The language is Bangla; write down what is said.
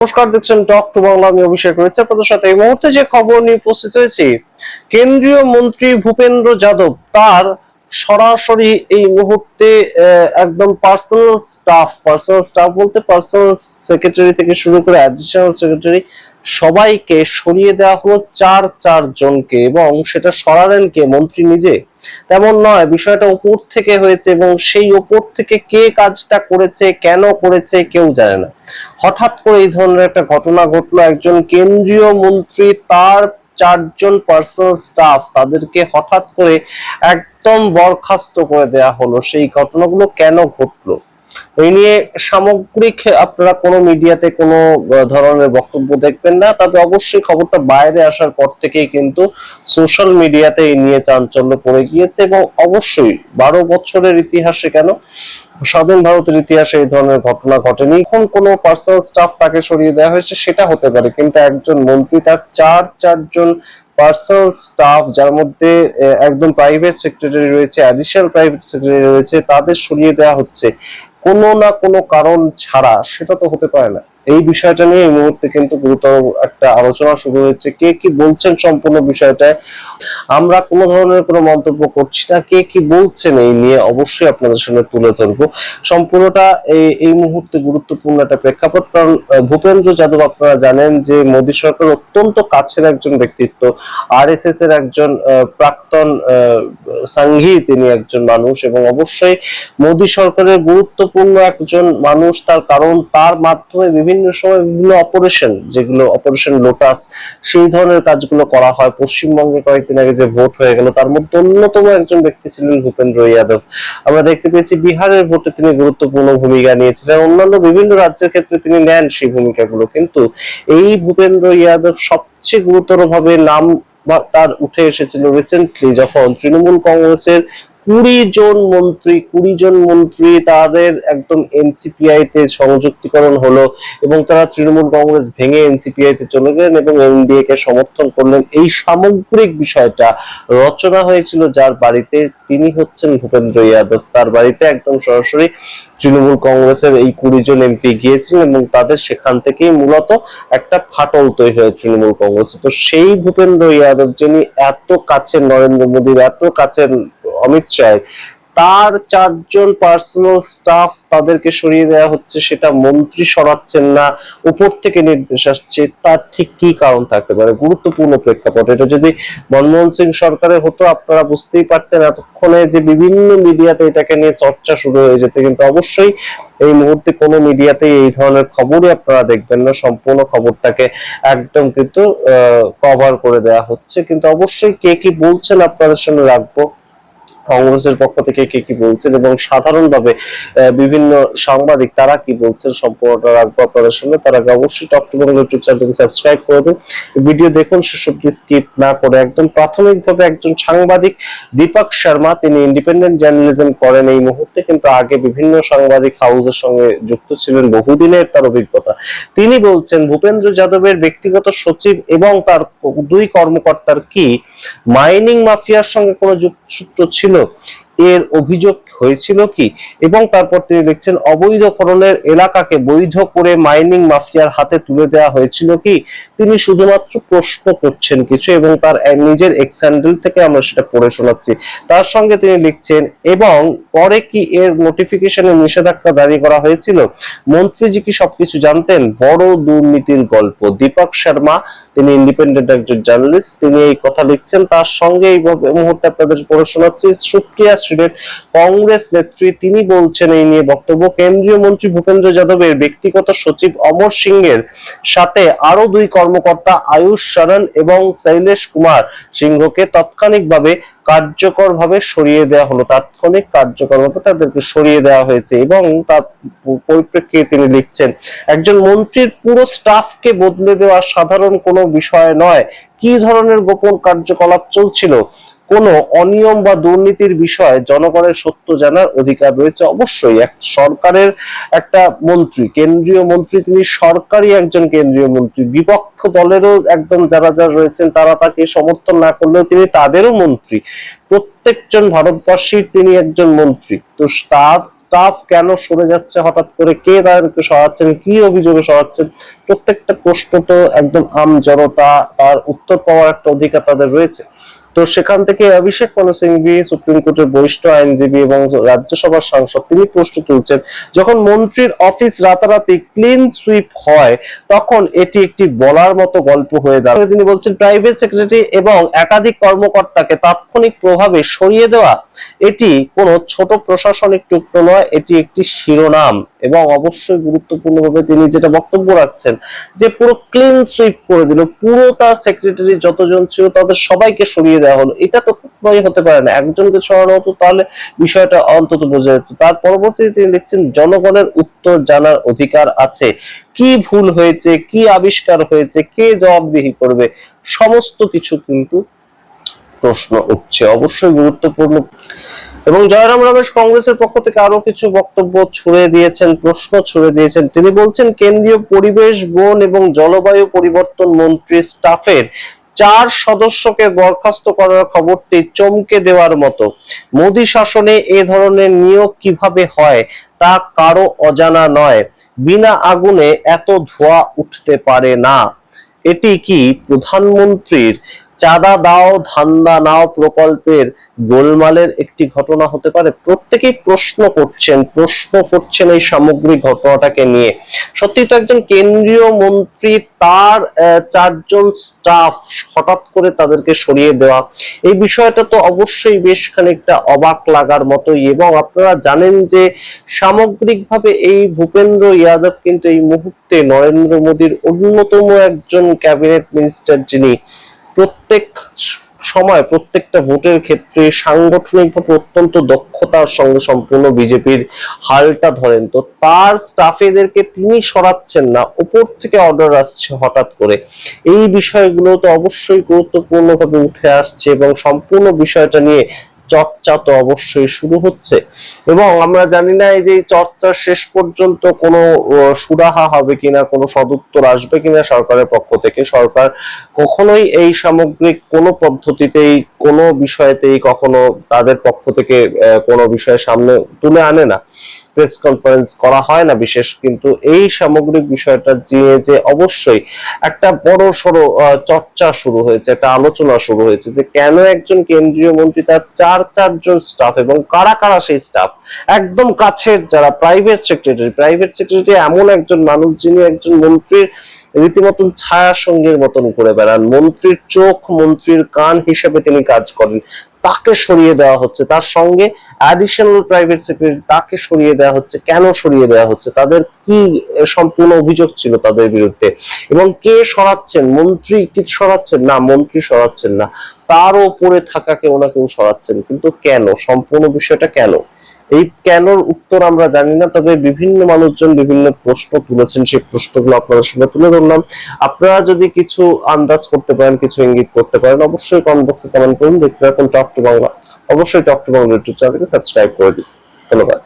নমস্কার, দেখছেন টক টু বাংলা। আমি অভিষেক রয়েছে আপনাদের সাথে। এই মুহূর্তে যে খবর নিয়ে উপস্থিত হয়েছি, কেন্দ্রীয় মন্ত্রী ভূপেন্দ্র যাদব তার সরাসরি এই মুহূর্তে একদম পার্সোনাল স্টাফ বলতে পার্সোনাল সেক্রেটারি থেকে শুরু করে অ্যাডিশনাল সেক্রেটারি সবাইকে সরিয়ে দেওয়া হলো, চার জনকে। এবং সেটা সরালেন কে? মন্ত্রী নিজে? তেমন নয়, বিষয়টা উপর থেকে হয়েছে এবং সেই উপর থেকে কে কাজটা করেছে, কেন করেছে, কেউ জানে না। হঠাৎ করে এই ধরনের একটা ঘটনা ঘটলো। একজন কেন্দ্রীয় মন্ত্রী তার চারজন পার্সোনাল স্টাফ তাদেরকে হঠাৎ করে একদম বরখাস্ত করে দেয়া হলো। সেই ঘটনাগুলো কেন ঘটলো এই নিয়ে সামগ্রিক আপনারা কোনো মিডিয়াতে কোনো ধরনের বক্তব্য দেখবেন না, তবে অবশ্যই খবরটা বাইরে আসার পর থেকেই কিন্তু সোশ্যাল মিডিয়াতে এই নিয়ে চাঞ্চল্য পড়ে গিয়েছে। এবং অবশ্যই 12 বছরের ইতিহাসে, কেন স্বাধীন ভারতের ইতিহাসে এই ধরনের ঘটনা ঘটেনি। এখন কোনো পার্সোনাল স্টাফ তাকে সরিয়ে দেওয়া হয়েছে সেটা হতে পারে, কিন্তু একজন মন্ত্রী তার চারজন পার্সোনাল স্টাফ, যার মধ্যে একদম প্রাইভেট সেক্রেটারি রয়েছে, অ্যাডিশনাল প্রাইভেট সেক্রেটারি রয়েছে, তাদের সরিয়ে দেওয়া হচ্ছে কোনো না কোনো কারণ ছাড়া। সেটা তো হতে পারে না। এই বিষয়টা নিয়ে এই মুহূর্তে কিন্তু গুরুতর একটা আলোচনা শুরু হয়েছে। কে কি বলছেন সম্পূর্ণ বিষয়টায় আমরা কোনো ধরনের কোনো মন্তব্য করছি না। কে কি বলছেন এই নিয়ে অবশ্যই আপনাদের সামনে তুলে ধরবো। সম্পূর্ণটা এই মুহূর্তে গুরুত্বপূর্ণ একটা প্রেক্ষাপট, কারণ ভূপেন্দ্র যাদব আপনারা জানেন যে মোদী সরকার অত্যন্ত কাছের একজন ব্যক্তিত্ব, আরএসএস এর একজন প্রাক্তন সাংঘি তিনি একজন মানুষ, এবং অবশ্যই মোদী সরকারের গুরুত্বপূর্ণ একজন মানুষ। তার কারণ তার মাধ্যমে বিভিন্ন সময় বিভিন্ন অপারেশন, যেগুলো অপারেশন লোটাস, সেই ধরনের কাজগুলো করা হয়। পশ্চিমবঙ্গে কয়েকদিন আগে যে ভোট হয়ে গেল, তার মধ্যে অন্যতম একজন ব্যক্তি ছিলেন ভূপেন্দ্র যাদব। আমরা দেখতে পেয়েছি বিহারের ভোটে তিনি গুরুত্বপূর্ণ ভূমিকা নিয়েছিলেন, অন্যান্য বিভিন্ন রাজ্যের ক্ষেত্রে তিনি নেন সেই ভূমিকাগুলো। কিন্তু এই ভূপেন্দ্র যাদব সবচেয়ে গুরুতর ভাবে নাম তার উঠে এসেছিল রিসেন্টলি, যখন তৃণমূল কংগ্রেসের 20 জন মন্ত্রী তাদের একদম এনসিপিআই তে সংযুক্তিকরণ হলো এবং তারা তৃণমূল কংগ্রেস ভেঙে এনসিপিআই তে চলে গেলেন এবং এনডিএ কে সমর্থন করলেন। এই সামগ্রিক বিষয়টা রচনা হয়েছিল যার বাড়িতে, তিনি হচ্ছেন ভূপেন্দ্র যাদব। তার বাড়িতে একদম সরাসরি তৃণমূল কংগ্রেসের এই 20 জন এমপি গিয়েছিলেন এবং তাদের সেখান থেকেই মূলত একটা ফাটল তৈরি হয় তৃণমূল কংগ্রেসে। তো সেই ভূপেন্দ্র যাদব, যিনি এত কাছের নরেন্দ্র মোদীর, এত কাছের অমিত শাহ, তার চারজন পার্সোনাল স্টাফ তাদেরকে সরিয়ে দেওয়া হচ্ছে, সেটা মন্ত্রী সরাচ্ছেন না, উপর থেকে নির্দেশ আসছে। তার ঠিক কি কারণ থাকতে পারে? গুরুত্বপূর্ণ প্রেক্ষাপট। এটা যদি মনমোহন সিং সরকারের হতো আপনারা বুঝতেই পারতেন, এতক্ষণে যে বিভিন্ন মিডিয়াতে এটাকে নিয়ে চর্চা শুরু হয়ে যেত। কিন্তু অবশ্যই এই মুহূর্তে কোনো মিডিয়াতে এই ধরনের খবরই আপনারা দেখবেন না। সম্পূর্ণ খবরটাকে একদম কিন্তু কভার করে দেওয়া হচ্ছে। কিন্তু অবশ্যই কে কি বলছেন আপনাদের সামনে রাখবো, কংগ্রেসের পক্ষ থেকে কে কি বলছেন এবং সাধারণভাবে বিভিন্ন সাংবাদিক তারা কি বলছেন, সম্পূর্ণটা রাখবো আপনাদের সামনে। তার আগে অবশ্যই টক টু বাংলা ইউটিউব চ্যানেলকে সাবস্ক্রাইব করে দিন, ভিডিও দেখুন শেষ অবধি স্কিপ না করে। একদম প্রাথমিকভাবে একজন সাংবাদিক দীপক শর্মা, তিনি ইন্ডিপেন্ডেন্ট জার্নালিজম করেন এই মুহূর্তে, কিন্তু আগে বিভিন্ন সাংবাদিক হাউসের সঙ্গে যুক্ত ছিলেন, বহুদিনের তার অভিজ্ঞতা। তিনি বলছেন ভূপেন্দ্র যাদবের ব্যক্তিগত সচিব এবং তার 2 কর্মকর্তার কি মাইনিং মাফিয়ার সঙ্গে কোনো যোগসূত্র ছিল, এর অভিযোগ হয়েছিল কি? এবং তারপর তিনি লিখছেন অবৈধকরণের এলাকাকে বৈধ করে মাইনিং মাফিয়ার হাতে তুলে দেওয়া হয়েছিল কি? তিনি শুধুমাত্র প্রশ্ন করছেন কিছু, এবং তার নিজের এক্স হ্যান্ডেল থেকে আমরা সেটা পড়ে শোনাচ্ছি। তার সঙ্গে তিনি লিখছেন এবং পরে কি এর নোটিফিকেশনে নিষেধাজ্ঞা জারি করা হয়েছিল? মন্ত্রীজি কি সবকিছু জানতেন? বড় দুর্নীতির গল্প। দীপক শর্মা, তিনি ইন্ডিপেন্ডেন্ট একজন জার্নালিস্ট, তিনি এই কথা লিখছেন। তার সঙ্গে এই মুহূর্তে আপনাদের পড়ে শোনাচ্ছি সুপ্রিয়া শ্রীনের, কংগ্রেস নেত্রী, তিনি বলছেন এই নিয়ে বক্তব্য। কেন্দ্রীয় মন্ত্রী ভূপেন্দ্র যাদবের ব্যক্তিগত সচিব অমর সিংহের সাথে আরো 2 কর্মকর্তা আয়ুষ শরণ এবং শৈলেশ কুমার সিংহকে তাৎক্ষণিকভাবে কার্যকরভাবে সরিয়ে দেওয়া হলো। তাৎক্ষণিক কার্যকরভাবে তাদেরকে সরিয়ে দেওয়া হয়েছে এবং তার পরিপ্রেক্ষিতে তিনি লিখছেন একজন মন্ত্রীর পুরো স্টাফকে বদলে দেওয়া সাধারণ কোনো বিষয় নয়। কি ধরনের গোপন কার্যকলাপ চলছিল, কোনো অনিয়ম বা দুর্নীতির বিষয়ে জনগণের সত্য জানার অধিকার রয়েছে। অবশ্যই এক সরকারের একটা মন্ত্রী, কেন্দ্রীয় মন্ত্রী, তিনি সরকারি একজন কেন্দ্রীয় মন্ত্রী, বিপক্ষ দলেরও একদম যারা যারা রয়েছেন তারা তাকে সমর্থন না করলেও তিনি তাদেরও মন্ত্রী, প্রত্যেকজন ভারতবাসীর তিনি একজন মন্ত্রী। তো স্টাফ কেন সরে যাচ্ছে হঠাৎ করে, কে তাদেরকে সরাচ্ছেন, কি অভিযোগে সরাচ্ছেন, প্রত্যেকটা প্রশ্ন তো একদম জনতা তার উত্তর পাওয়ার একটা অধিকার তাদের রয়েছে। তো সেখান থেকে অভিষেক মনু সিংভি, সুপ্রিম কোর্টের বরিষ্ঠ আইনজীবী এবং রাজ্যসভার সাংসদ, তিনি প্রশ্ন তুলছেন, যখন মন্ত্রীর অফিস রাতারাতি ক্লিন সুইপ হয় তখন এটি একটি বলার মতো গল্প হয়ে দাঁড়ায়। তিনি বলছেন, প্রাইভেট সেক্রেটারি এবং একাধিক কর্মকর্তাকে তাৎক্ষণিক প্রভাবে সরিয়ে দেওয়া এটি কোনো ছোট প্রশাসনিক টুকরো নয়, এটি একটি শিরোনাম। এবং অবশ্যই গুরুত্বপূর্ণভাবে তিনি যেটা বক্তব্য রাখছেন যে পুরো ক্লিন সুইপ করে দিল, পুরো তার সেক্রেটারি যতজন ছিল তাদের সবাইকে সরিয়ে দেওয়া হলো। এটা তো কখনোই হতে পারে না, একজনকে সরানো হতো তাহলে বিষয়টা অন্তত বোঝা যেত। তার পরবর্তীতে তিনি লিখছেন, জনগণের উত্তর জানার অধিকার আছে, কি ভুল হয়েছে, কি আবিষ্কার হয়েছে, কে জবাবদিহি করবে, সমস্ত কিছু কিন্তু প্রশ্ন উঠছে, অবশ্যই গুরুত্বপূর্ণ। এবং জয়রাম রমেশ কংগ্রেসের পক্ষ থেকে আরো কিছু বক্তব্য ছুড়ে দিয়েছেন, প্রশ্ন ছুড়ে দিয়েছেন। তিনি বলছেন, কেন্দ্রীয় পরিবেশ, বন এবং জলবায়ু পরিবর্তন মন্ত্রী স্টাফের 4 সদস্যকে বরখাস্ত করার খবরটি চমকে দেওয়ার মতো। মোদী শাসনে এ ধরনের নিয়োগ কিভাবে হয় তা কারো অজানা নয়। বিনা আগুনে এত ধোঁয়া উঠতে পারে না। এটি কি প্রধানমন্ত্রীর চাঁদা দাও ধান্দা নাও প্রকল্পের গোলমালের একটি ঘটনা হতে পারে? প্রত্যেকেই প্রশ্ন করছেন এই সামগ্রিক ঘটনাটাকে নিয়ে। সত্যি তো একজন কেন্দ্রীয় মন্ত্রী, তার 4 জন স্টাফ হঠাৎ করে তাদেরকে সরিয়ে দেওয়া, এই বিষয়টা তো অবশ্যই বেশ খানিকটা অবাক লাগার মতোই। এবং আপনারা জানেন যে সামগ্রিকভাবে এই ভূপেন্দ্র যাদব কিন্তু এই মুহূর্তে নরেন্দ্র মোদীর অন্যতম একজন ক্যাবিনেট মিনিস্টার, যিনি প্রত্যেক সময় প্রত্যেকটা ভোটের ক্ষেত্রে সাংগঠনিকভাবে অত্যন্ত দক্ষতার সঙ্গে সম্পূর্ণ বিজেপির হালটা ধরেন। তো তার স্টাফেদেরকে তিনি সরাচ্ছেন না, উপর থেকে অর্ডার আসছে হঠাৎ করে, এই বিষয়গুলো তো অবশ্যই গুরুত্বপূর্ণভাবে উঠে আসছে এবং সম্পূর্ণ বিষয়টা নিয়ে চর্চা তো অবশ্যই শুরু হচ্ছে। এবং আমরা জানি না এই যে চর্চার শেষ পর্যন্ত কোনো সুরাহা হবে কিনা, কোনো সদুত্তর আসবে কিনা সরকারের পক্ষ থেকে। সরকার কখনোই এই সামগ্রিক কোনো পদ্ধতিতেই কোনো বিষয়তেই কখনো তাদের পক্ষ থেকে কোনো বিষয় সামনে তুলে আনে না, প্রেস কনফারেন্স করা হয় না বিশেষ। কিন্তু এই সামগ্রিক বিষয়টা নিয়ে যে অবশ্যই একটা বড় সড়ো চর্চা শুরু হয়েছে, একটা আলোচনা শুরু হয়েছে যে কেন একজন কেন্দ্রীয় মন্ত্রী তার 4 জন স্টাফ, এবং কারা কারা সেই স্টাফ, একদম কাছের যারা প্রাইভেট সেক্রেটারি এমন একজন মানুষ যিনি একজন মন্ত্রীর রীতিমতন ছায়া সঙ্গীর মতন করে বেড়ান, মন্ত্রীর চোখ মন্ত্রীর কান হিসেবে তিনি কাজ করেন, তাকে সরিয়ে দেওয়া হচ্ছে। তার সঙ্গে অ্যাডিশনাল প্রাইভেট সেক্রেটারি, তাকে সরিয়ে দেওয়া হচ্ছে। কেন সরিয়ে দেওয়া হচ্ছে? তাদের কি সম্পূর্ণ অভিযোগ ছিল তাদের বিরুদ্ধে? এবং কে সরাচ্ছেন? মন্ত্রী কি সরাচ্ছেন? না, মন্ত্রী সরাচ্ছেন না, তার উপরে থাকা কেউ না কেউ সরাচ্ছেন। কিন্তু কেন? সম্পূর্ণ বিষয়টা কেন? এই কেনর উত্তর আমরা জানি না, তবে বিভিন্ন মানুষজন বিভিন্ন প্রশ্ন তুলেছেন, সেই প্রশ্নগুলো আপনাদের সামনে তুলে ধরলাম। আপনারা যদি কিছু আন্দাজ করতে পারেন, কিছু ইঙ্গিত করতে পারেন, অবশ্যই কমেন্ট বক্সে কমেন্ট করুন। দেখতে রাখুন টক টু বাংলা। অবশ্যই টক টু বাংলা ইউটিউব চ্যানেলকে সাবস্ক্রাইব করে দিন। ধন্যবাদ।